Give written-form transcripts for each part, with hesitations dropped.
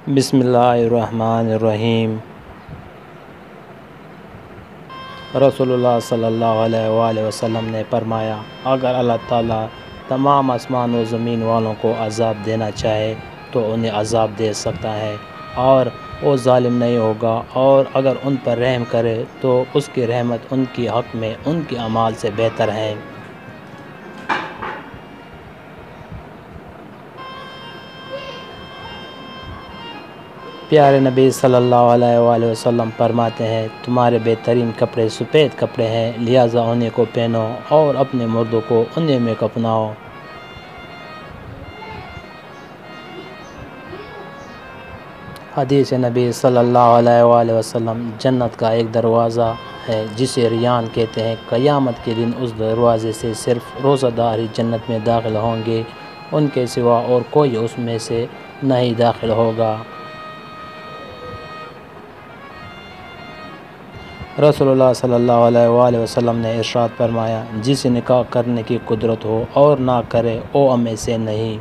بسم اللہ الرحمن الرحیم۔ رسول اللہ صلی اللہ علیہ وآلہ وسلم نے فرمایا، اگر اللہ تعالیٰ تمام آسمان و زمین والوں کو عذاب دینا چاہے تو انہیں عذاب دے سکتا ہے اور وہ ظالم نہیں ہوگا، اور اگر ان پر رحم کرے تو اس کی رحمت ان کی حق میں ان کے اعمال سے بہتر ہے۔ پیارے نبی صلی اللہ علیہ وآلہ وسلم فرماتے ہیں، تمہارے بہترین کپڑے سفید کپڑے ہیں، لہٰذا انہیں کو پہنو اور اپنے مردوں کو انہیں میں کفناؤ۔ حدیث نبی صلی اللہ علیہ وآلہ وسلم، جنت کا ایک دروازہ ہے جسے ریان کہتے ہیں، قیامت کے دن اس دروازے سے صرف روزہ دار ہی جنت میں داخل ہوں گے، ان کے سوا اور کوئی اس میں سے نہیں داخل ہوگا۔ رسول اللہ صلی اللہ علیہ وآلہ وسلم نے ارشاد فرمایا، جسے نکاح کرنے کی قدرت ہو اور نہ کرے وہ ہم میں سے نہیں۔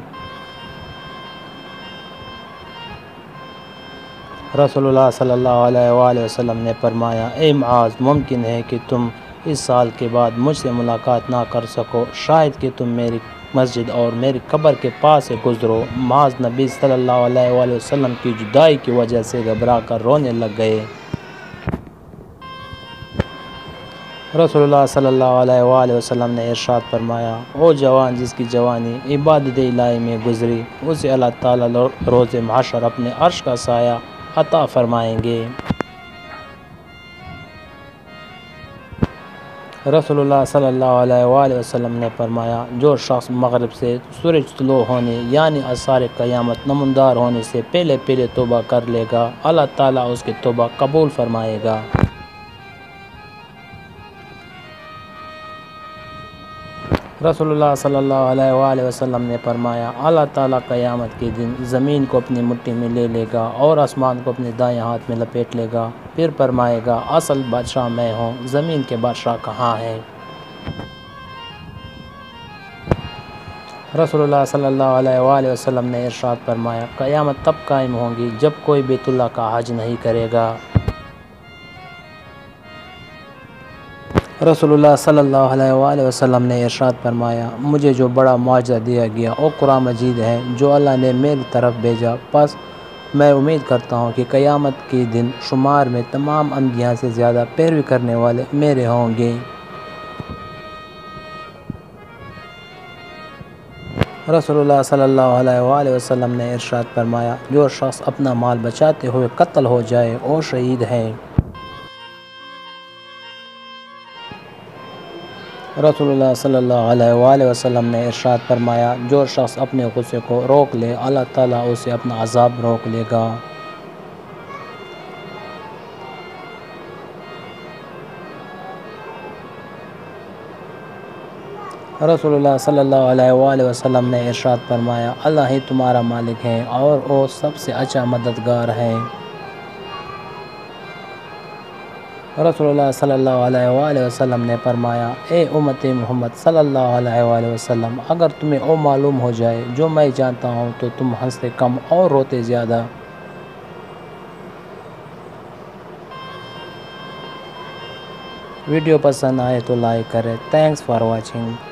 رسول اللہ صلی اللہ علیہ وآلہ وسلم نے فرمایا، اے معاذ، ممکن ہے کہ تم اس سال کے بعد مجھ سے ملاقات نہ کر سکو، شاید کہ تم میری مسجد اور میری قبر کے پاس سے گزرو۔ معاذ نبی صلی اللہ علیہ وآلہ وسلم کی جدائی کی وجہ سے گھبرا کر رونے لگ گئے۔ رسول اللہ صلی اللہ علیہ وآلہ وسلم نے ارشاد فرمایا، وہ جوان جس کی جوانی عبادت الہی میں گزری، اسے اللہ تعالیٰ روز محشر اپنے عرش کا سایہ عطا فرمائیں گے۔ رسول اللہ صلی اللہ علیہ وآلہ وسلم نے فرمایا، جو شخص مغرب سے سورج طلوع ہونے یعنی آثار قیامت نمودار ہونے سے پہلے توبہ کر لے گا، اللہ تعالیٰ اس کی توبہ قبول فرمائے گا۔ رسول اللہ صلی اللہ علیہ وآلہ وسلم نے فرمایا، اللہ تعالیٰ قیامت کے دن زمین کو اپنی مٹھی میں لے لے گا اور آسمان کو اپنے دائیں ہاتھ میں لپیٹ لے گا، پھر فرمائے گا، اصل بادشاہ میں ہوں، زمین کے بادشاہ کہاں ہیں؟ رسول اللہ صلی اللہ علیہ وآلہ وسلم نے ارشاد فرمایا، قیامت تب قائم ہوں گی جب کوئی بیت اللہ کا حج نہیں کرے گا۔ رسول اللہ صلی اللہ علیہ وآلہ وسلم نے ارشاد فرمایا، مجھے جو بڑا معجزہ دیا گیا وہ قرآن مجید ہے جو اللہ نے میری طرف بھیجا، پس میں امید کرتا ہوں کہ قیامت کے دن شمار میں تمام انبیاء سے زیادہ پیروی کرنے والے میرے ہوں گے۔ رسول اللہ صلی اللہ علیہ وآلہ وسلم نے ارشاد فرمایا، جو شخص اپنا مال بچاتے ہوئے قتل ہو جائے وہ شہید ہے۔ رسول اللہ صلی اللہ علیہ وآلہ وسلم نے ارشاد فرمایا، جو شخص اپنے غصے کو روک لے اللہ تعالیٰ اسے اپنا عذاب روک لے گا۔ رسول اللہ صلی اللہ علیہ وآلہ وسلم نے ارشاد فرمایا، اللہ ہی تمہارا مالک ہے اور وہ سب سے اچھا مددگار ہے۔ رسول اللہ صلی اللہ علیہ وآلہ وسلم نے فرمایا، اے امت محمد صلی اللہ علیہ وآلہ وسلم، اگر تمہیں وہ معلوم ہو جائے جو میں جانتا ہوں تو تم ہنستے کم اور روتے زیادہ۔ ویڈیو پسند آئے تو لائک کریں۔ Thanks for watching.